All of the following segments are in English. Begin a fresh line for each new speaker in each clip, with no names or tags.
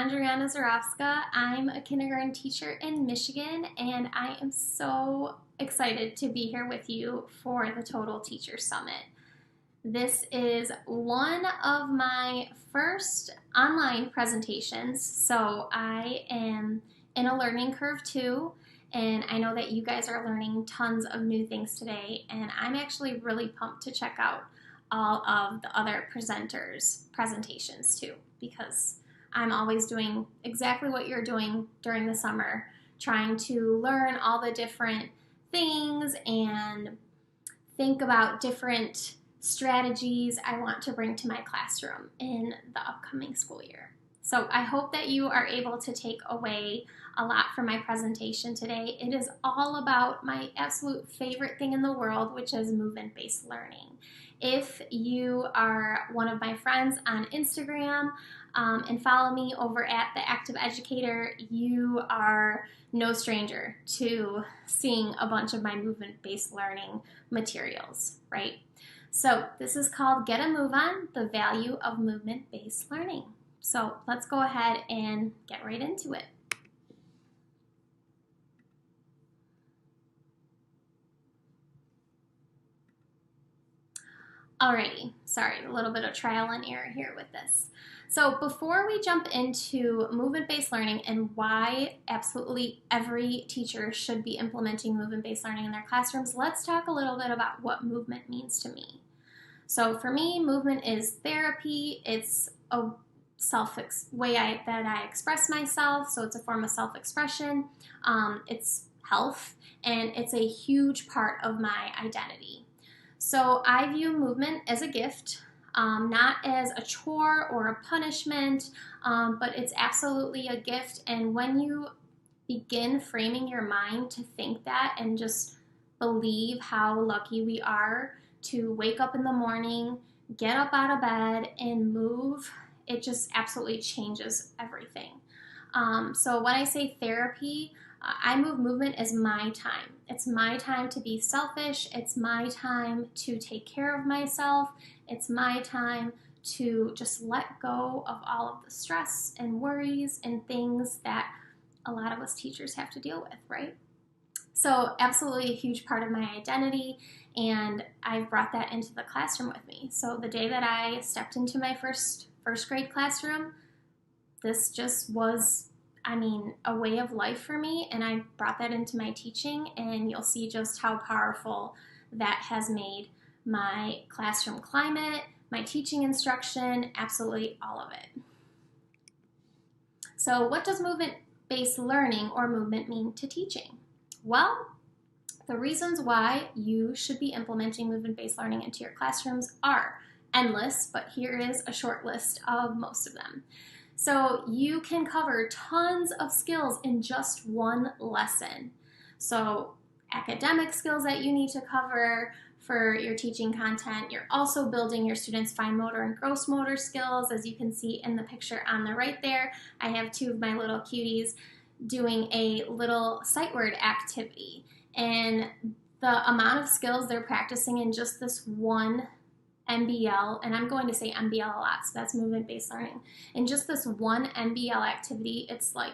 Andriana Zarovska. I'm a kindergarten teacher in Michigan, and I am so excited to be here with you for the Total Teacher Summit. This is one of my first online presentations, so I am in a learning curve too, and I know that you guys are learning tons of new things today, and I'm actually really pumped to check out all of the other presenters' presentations too, because I'm always doing exactly what you're doing during the summer, trying to learn all the different things and think about different strategies I want to bring to my classroom in the upcoming school year. So I hope that you are able to take away a lot from my presentation today. It is all about my absolute favorite thing in the world, which is movement-based learning. If you are one of my friends on Instagram and follow me over at The Active Educator, you are no stranger to seeing a bunch of my movement-based learning materials, right? So this is called Get a Move On, the Value of Movement-Based Learning. So let's go ahead and get right into it. Alrighty, sorry, a little bit of trial and error here with this. So before we jump into movement-based learning and why absolutely every teacher should be implementing movement-based learning in their classrooms, let's talk a little bit about what movement means to me. So for me, movement is therapy. It's a way that I express myself, so it's a form of self-expression. It's health, and it's a huge part of my identity. So I view movement as a gift, not as a chore or a punishment, but it's absolutely a gift. And when you begin framing your mind to think that and just believe how lucky we are to wake up in the morning, get up out of bed, and move, it just absolutely changes everything. So when I say therapy, I move movement as my time. It's my time to be selfish. It's my time to take care of myself. It's my time to just let go of all of the stress and worries and things that a lot of us teachers have to deal with, right? So absolutely a huge part of my identity, and I've brought that into the classroom with me. So the day that I stepped into my first grade classroom, this just was, a way of life for me, and I brought that into my teaching, and you'll see just how powerful that has made my classroom climate, my teaching instruction, absolutely all of it. So what does movement-based learning or movement mean to teaching? Well, the reasons why you should be implementing movement-based learning into your classrooms are endless, but here is a short list of most of them. So you can cover tons of skills in just one lesson. So academic skills that you need to cover for your teaching content. You're also building your students' fine motor and gross motor skills, as you can see in the picture on the right there. I have two of my little cuties doing a little sight word activity. And the amount of skills they're practicing in just this one MBL, and I'm going to say MBL a lot, so that's movement-based learning. In just this one MBL activity, it's like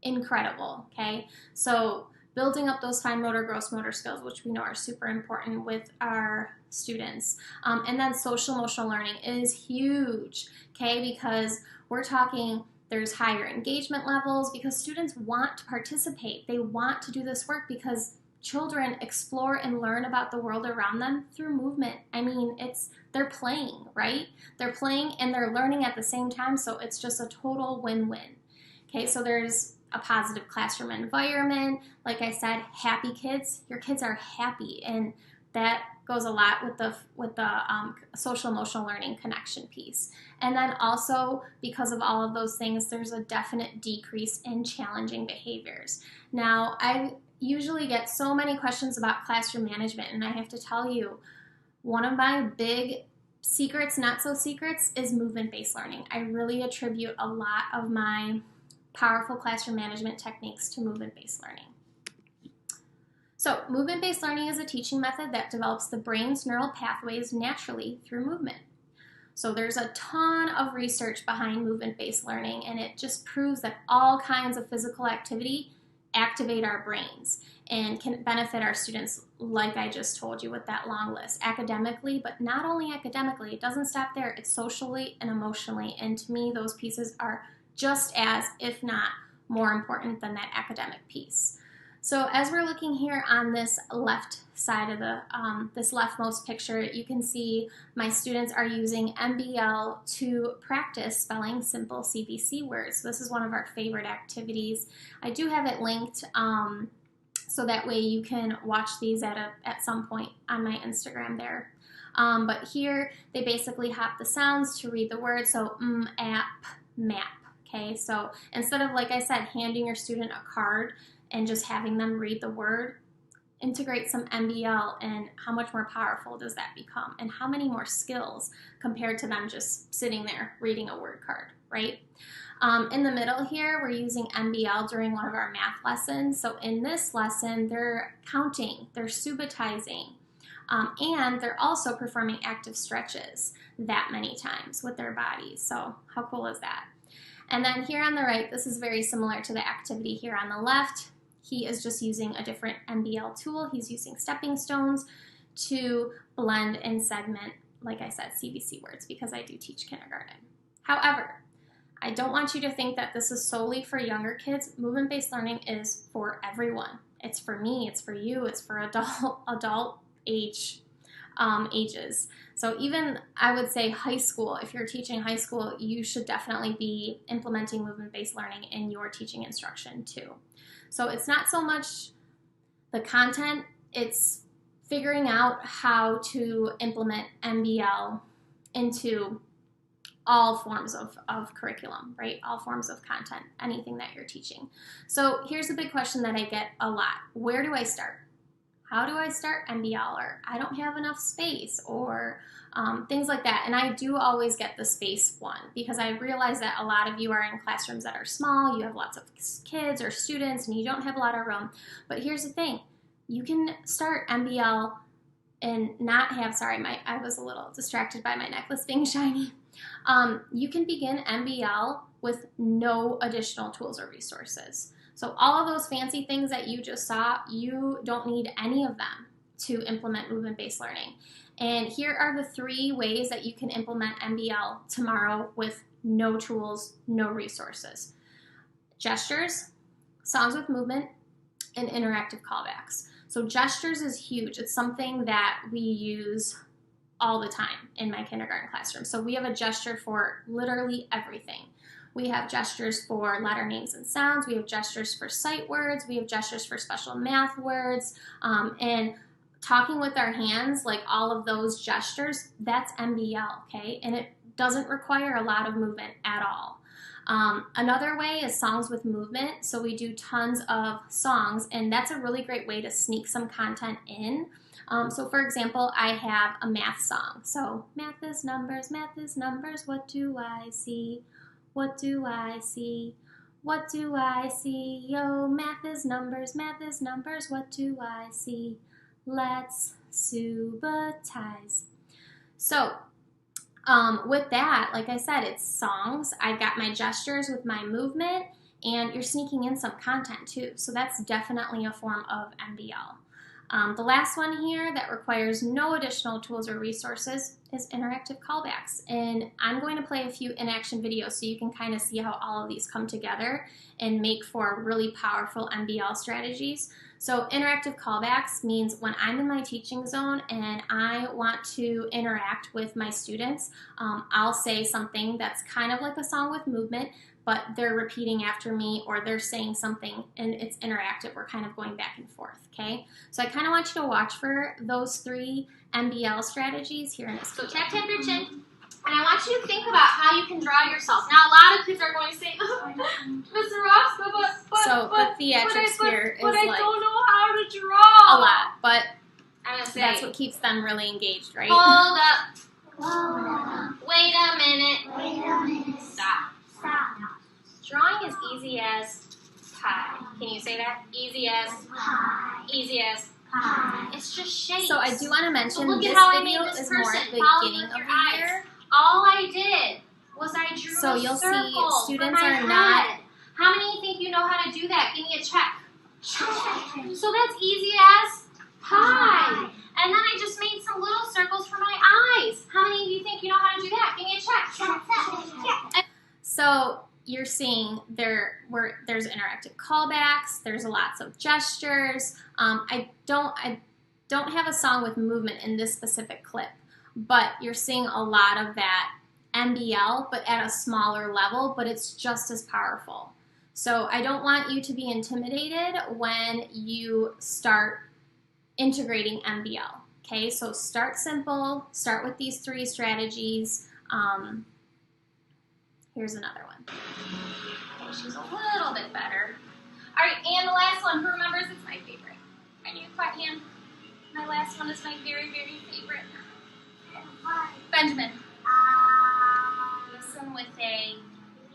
incredible, okay? So building up those fine motor, gross motor skills, which we know are super important with our students. And then social emotional learning is huge, okay? Because we're talking, there's higher engagement levels because students want to participate. They want to do this work because children explore and learn about the world around them through movement. They're playing, right? They're playing and they're learning at the same time, so it's just a total win-win. Okay, so there's a positive classroom environment. Like I said, happy kids. Your kids are happy, and that goes a lot with the social emotional learning connection piece. And then also, because of all of those things, there's a definite decrease in challenging behaviors. Now, I usually get so many questions about classroom management, and I have to tell you, one of my big secrets, not so secrets, is movement-based learning. I really attribute a lot of my powerful classroom management techniques to movement-based learning. So movement-based learning is a teaching method that develops the brain's neural pathways naturally through movement. So there's a ton of research behind movement-based learning, and it just proves that all kinds of physical activity activate our brains and can benefit our students, like I just told you with that long list, academically, but not only academically. It doesn't stop there. It's socially and emotionally, and to me, those pieces are just as, if not more important than that academic piece. So as we're looking here on this left side of the, this leftmost picture, you can see my students are using MBL to practice spelling simple CVC words. So this is one of our favorite activities. I do have it linked so that way you can watch these at some point on my Instagram there. But here they basically hop the sounds to read the words. So app, map. Okay, so instead of, like I said, handing your student a card and just having them read the word, integrate some MBL, and how much more powerful does that become? And how many more skills compared to them just sitting there reading a word card, right? In the middle here, we're using MBL during one of our math lessons. So in this lesson, they're counting, they're subitizing, and they're also performing active stretches that many times with their bodies. So how cool is that? And then here on the right, this is very similar to the activity here on the left. He is just using a different MBL tool. He's using stepping stones to blend and segment, like I said, CVC words, because I do teach kindergarten. However, I don't want you to think that this is solely for younger kids. Movement-based learning is for everyone. It's for me, it's for you, it's for adult ages. So even, I would say, high school, if you're teaching high school, you should definitely be implementing movement-based learning in your teaching instruction too. So it's not so much the content, it's figuring out how to implement MBL into all forms of curriculum, right? All forms of content, anything that you're teaching. So here's a big question that I get a lot. Where do I start? How do I start MBL? Or I don't have enough space, or things like that. And I do always get the space one, because I realize that a lot of you are in classrooms that are small, you have lots of kids or students, and you don't have a lot of room. But here's the thing, you can start MBL and not have, sorry, I was a little distracted by my necklace being shiny. You can begin MBL with no additional tools or resources. So all of those fancy things that you just saw, you don't need any of them to implement movement-based learning. And here are the 3 ways that you can implement MBL tomorrow with no tools, no resources. Gestures, songs with movement, and interactive callbacks. So gestures is huge. It's something that we use all the time in my kindergarten classroom. So we have a gesture for literally everything. We have gestures for letter names and sounds. We have gestures for sight words. We have gestures for special math words. And talking with our hands, like all of those gestures, that's MBL, okay? And it doesn't require a lot of movement at all. Another way is songs with movement. So we do tons of songs, and that's a really great way to sneak some content in. So for example, I have a math song. So math is numbers, what do I see? What do I see? What do I see? Oh, math is numbers, what do I see? Let's subitize. So with that, like I said, it's songs. I got my gestures with my movement, and you're sneaking in some content too. So that's definitely a form of MBL. The last one here that requires no additional tools or resources is interactive callbacks. And I'm going to play a few in-action videos so you can kind of see how all of these come together and make for really powerful MBL strategies. So interactive callbacks means when I'm in my teaching zone and I want to interact with my students, I'll say something that's kind of like a song with movement, but they're repeating after me, or they're saying something and it's interactive. We're kind of going back and forth, okay? So I kind of want you to watch for those 3 MBL strategies here in this video.
So tap your chin, and I want you to think about how you can draw yourself. Now a lot of kids are going to say, Ms. Zarovska,
but the theatrics here is
but I
like
don't know how to draw.
a lot, but
I'm gonna say,
that's what keeps them really engaged, right?
Hold up. Wait a minute. Stop. Drawing is easy as pie. Can you say that? Easy as pie. Easy as pie. It's just shapes.
So I do want to mention
So
this
how
video
this
is more at the
Follow
beginning of
with your
the
eyes.
year.
All I
So you'll see students
are
not.
How many think you know how to do that? Give me a check. So that's easy as pie. And then I just made some little circles for my eyes. How many of you think you know how to do that? Give me a check.
So you're seeing there's interactive callbacks. There's lots of gestures. I don't have a song with movement in this specific clip, but you're seeing a lot of that MBL, but at a smaller level, but it's just as powerful. So I don't want you to be intimidated when you start integrating MBL. Okay, so start simple, start with these 3 strategies. Here's another one.
Okay, she's a little bit better. All right, and the last one, who remembers? It's my favorite. I need a quiet hand. My last one is my very, very favorite. Benjamin. Listen with a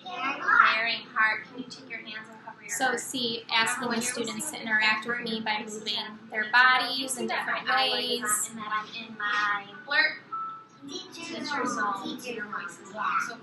caring heart. Can you take your hands and cover your heart?
So see, asking the students to interact with me by moving their bodies in different ways.
And that I'm in my teacher zone. Your voice is loud. So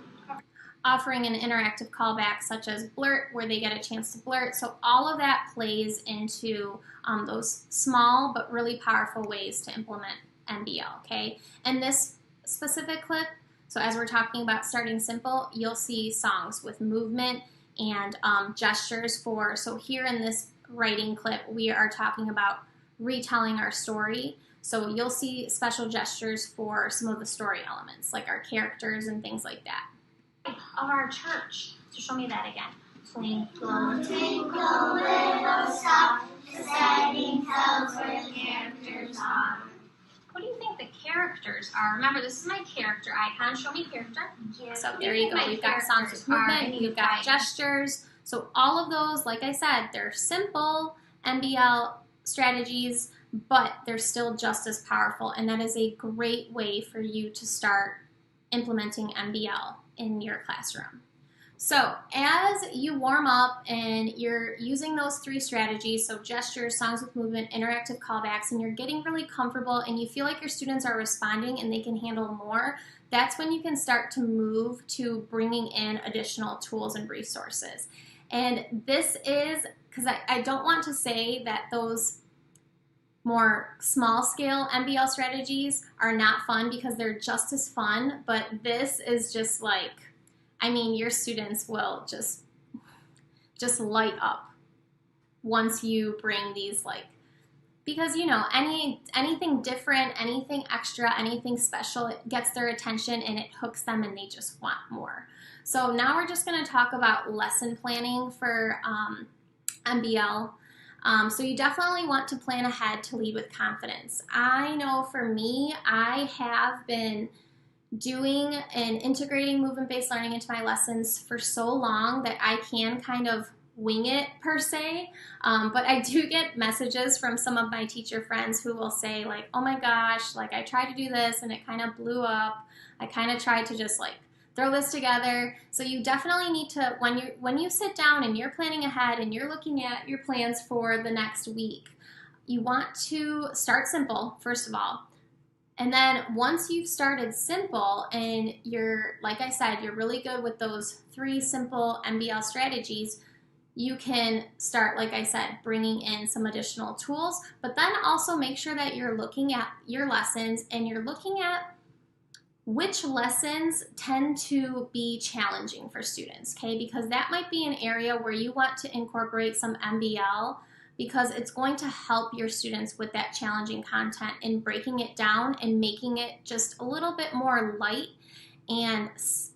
offering an interactive callback such as blurt, where they get a chance to blurt. So all of that plays into those small but really powerful ways to implement MBL, okay? And this specific clip, so as we're talking about starting simple, you'll see songs with movement and gestures for, so here in this writing clip, we are talking about retelling our story. So you'll see special gestures for some of the story elements, like our characters and things like that.
Of our church. So show me that again.
Twinkle, twinkle, little star, the setting tells where the characters are.
What do you think the characters are? Remember, this is my character icon. Show me character.
So there you go. We've got songs with movement, we've got gestures. So all of those, like I said, they're simple MBL strategies, but they're still just as powerful. And that is a great way for you to start implementing MBL in your classroom. So as you warm up and you're using those 3 strategies, so gestures, songs with movement, interactive callbacks, and you're getting really comfortable and you feel like your students are responding and they can handle more, that's when you can start to move to bringing in additional tools and resources. And this is, because I don't want to say that those more small scale MBL strategies are not fun, because they're just as fun, but this is just like, I mean, your students will just light up once you bring these, like, because you know, anything different, anything extra, anything special, it gets their attention and it hooks them and they just want more. So now we're just going to talk about lesson planning for MBL. So you definitely want to plan ahead to lead with confidence. I know for me, I have been doing and integrating movement-based learning into my lessons for so long that I can kind of wing it per se, but I do get messages from some of my teacher friends who will say like, oh my gosh, like I tried to do this and it kind of blew up. I kind of tried to just like throw this together. So you definitely need to, when you sit down and you're planning ahead and you're looking at your plans for the next week, you want to start simple, first of all. And then once you've started simple and you're, like I said, you're really good with those 3 simple MBL strategies, you can start, like I said, bringing in some additional tools, but then also make sure that you're looking at your lessons and you're looking at which lessons tend to be challenging for students, okay? Because that might be an area where you want to incorporate some MBL, because it's going to help your students with that challenging content and breaking it down and making it just a little bit more light and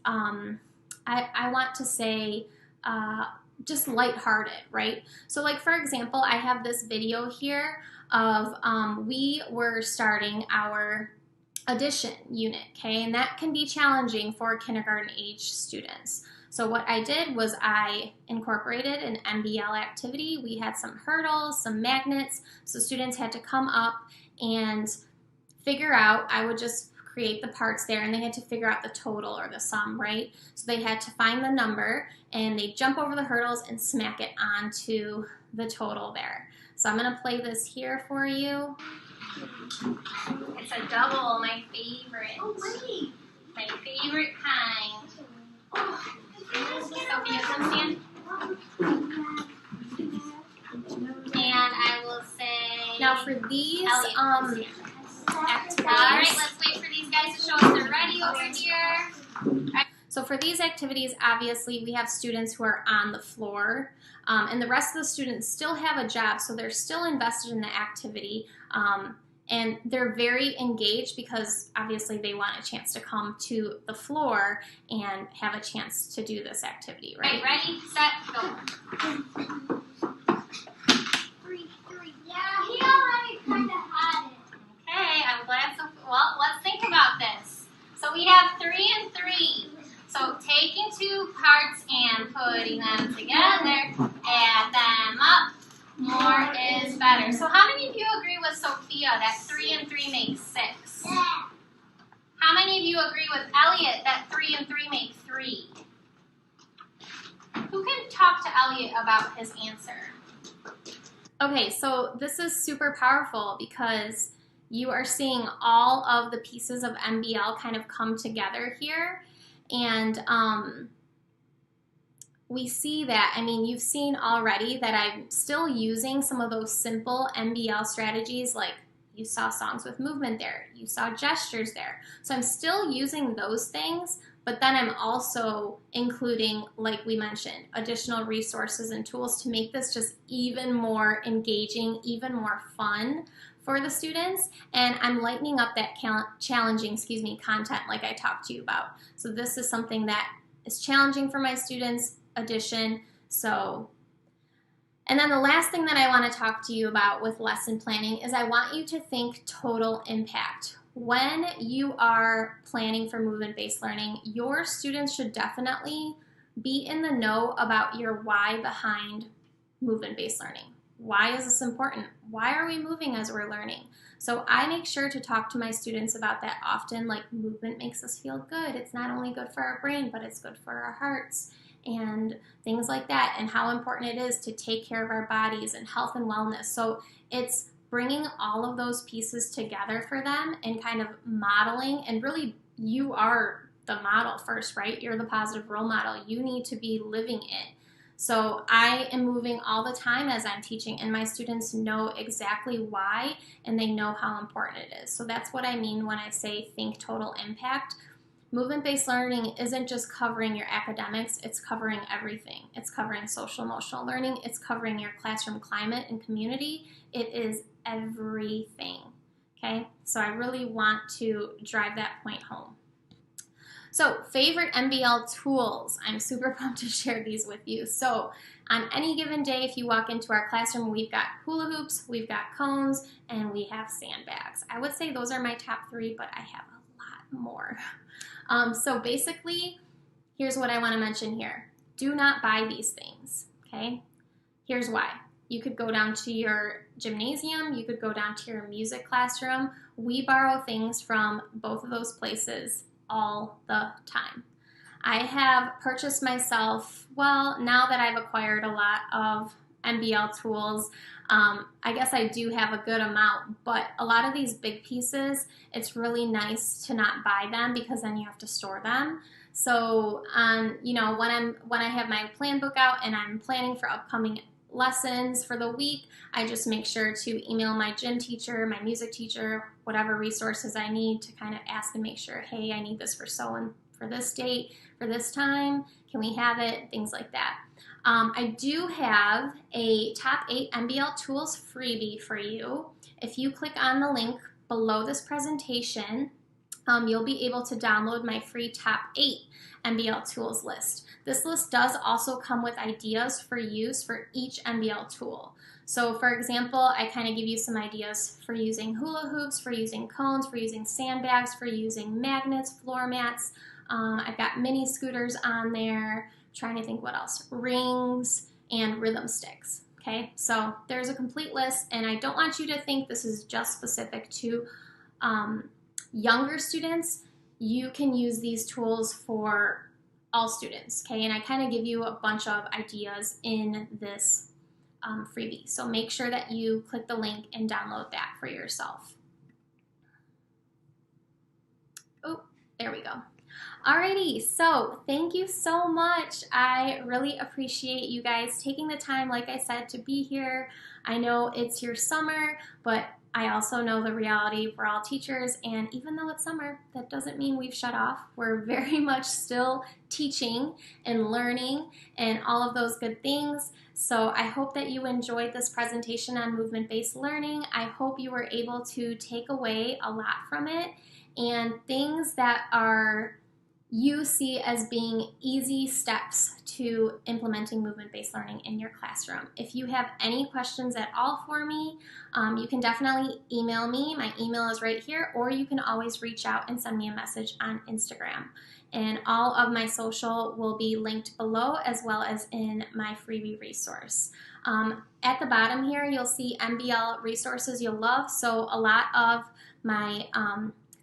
I want to say just lighthearted, right? So like for example, I have this video here of we were starting our addition unit, okay? And that can be challenging for kindergarten age students. So what I did was I incorporated an MBL activity. We had some hurdles, some magnets, so students had to come up and figure out, I would just create the parts there, and they had to figure out the total or the sum, right? So they had to find the number, and they jump over the hurdles and smack it onto the total there. So I'm gonna play this here for you.
It's a double, my favorite.
Oh, wait.
My favorite kind.
Oh,
activities.
Alright, let's wait for these guys to show us they're ready over here.
So for these activities, obviously, we have students who are on the floor, and the rest of the students still have a job, so they're still invested in the activity, and they're very engaged because obviously they want a chance to come to the floor and have a chance to do this activity, right?
Okay, ready, set, go.
Yeah, he already kind of had it.
Okay, I'm glad. Well, let's think about this. So we have 3 and 3. So taking 2 parts and putting them together, add them up. More is better. So how many of you agree with Sophia that 3 and 3 makes 6?
Yeah.
How many of you agree with Elliot that 3 and 3 make 3? Who can talk to Elliot about his answer?
Okay, so this is super powerful because you are seeing all of the pieces of MBL kind of come together here. And we see that, I mean, you've seen already that I'm still using some of those simple MBL strategies, like you saw songs with movement there, you saw gestures there. So I'm still using those things, but then I'm also including, like we mentioned, additional resources and tools to make this just even more engaging, even more fun for the students, and I'm lightening up that challenging, content like I talked to you about. So this is something that is challenging for my students, addition. And then the last thing that I want to talk to you about with lesson planning is I want you to think total impact. When you are planning for movement-based learning, your students should definitely be in the know about your why behind movement-based learning. Why is this important? Why are we moving as we're learning? So I make sure to talk to my students about that often, like movement makes us feel good. It's not only good for our brain, but it's good for our hearts and things like that, and how important it is to take care of our bodies and health and wellness. So it's bringing all of those pieces together for them and kind of modeling, and really you are the model first, right? You're the positive role model. You need to be living it. So I am moving all the time as I'm teaching, and my students know exactly why, and they know how important it is. So that's what I mean when I say think total impact. Movement-based learning isn't just covering your academics, it's covering everything. It's covering social emotional learning, it's covering your classroom climate and community. It is everything, okay? So I really want to drive that point home. So favorite MBL tools, I'm super pumped to share these with you. So on any given day, if you walk into our classroom, we've got hula hoops, we've got cones, and we have sandbags. I would say those are my top 3, but I have a lot more. So basically, here's what I want to mention here. Do not buy these things, okay? Here's why. You could go down to your gymnasium, you could go down to your music classroom. We borrow things from both of those places all the time. I have purchased myself, well, now that I've acquired a lot of MBL tools, I guess I do have a good amount, but a lot of these big pieces, it's really nice to not buy them because then you have to store them. So, you know, when I have my plan book out and I'm planning for upcoming lessons for the week, I just make sure to email my gym teacher, my music teacher, whatever resources I need to kind of ask and make sure, hey, I need this for for this date, for this time, can we have it, things like that. I do have a top 8 MBL tools freebie for you. If you click on the link below this presentation, you'll be able to download my free top 8 MBL tools list. This list does also come with ideas for use for each MBL tool. So for example, I kind of give you some ideas for using hula hoops, for using cones, for using sandbags, for using magnets, floor mats. I've got mini scooters on there, trying to think what else, rings and rhythm sticks. Okay, so there's a complete list, and I don't want you to think this is just specific to younger students. You can use these tools for all students, okay? And I kind of give you a bunch of ideas in this freebie. So make sure that you click the link and download that for yourself. Oh, there we go. Alrighty, so thank you so much. I really appreciate you guys taking the time, like I said, to be here. I know it's your summer, but I also know the reality, we're all teachers, and even though it's summer, that doesn't mean we've shut off. We're very much still teaching and learning and all of those good things. So I hope that you enjoyed this presentation on movement-based learning. I hope you were able to take away a lot from it and things that you see as being easy steps to implementing movement-based learning in your classroom. If you have any questions at all for me, you can definitely email me. My email is right here, or you can always reach out and send me a message on Instagram. And all of my social will be linked below, as well as in my freebie resource. At the bottom here, you'll see MBL resources you'll love. So a lot of my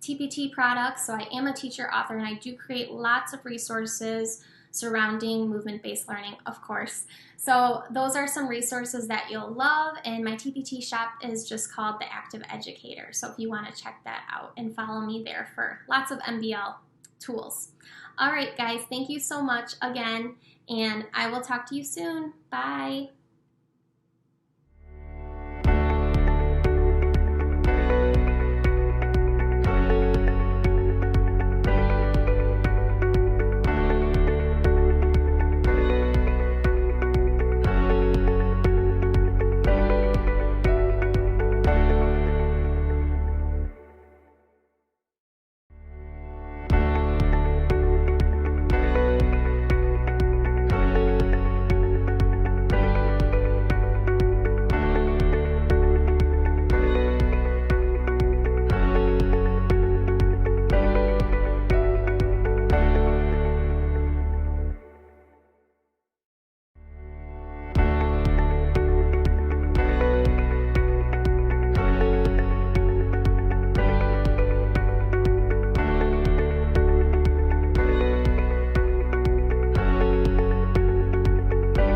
TPT products. So I am a teacher author, and I do create lots of resources surrounding movement-based learning, of course. So those are some resources that you'll love, and my TPT shop is just called The Active Educator. So if you want to check that out and follow me there for lots of MBL tools. All right, guys, thank you so much again, and I will talk to you soon. Bye.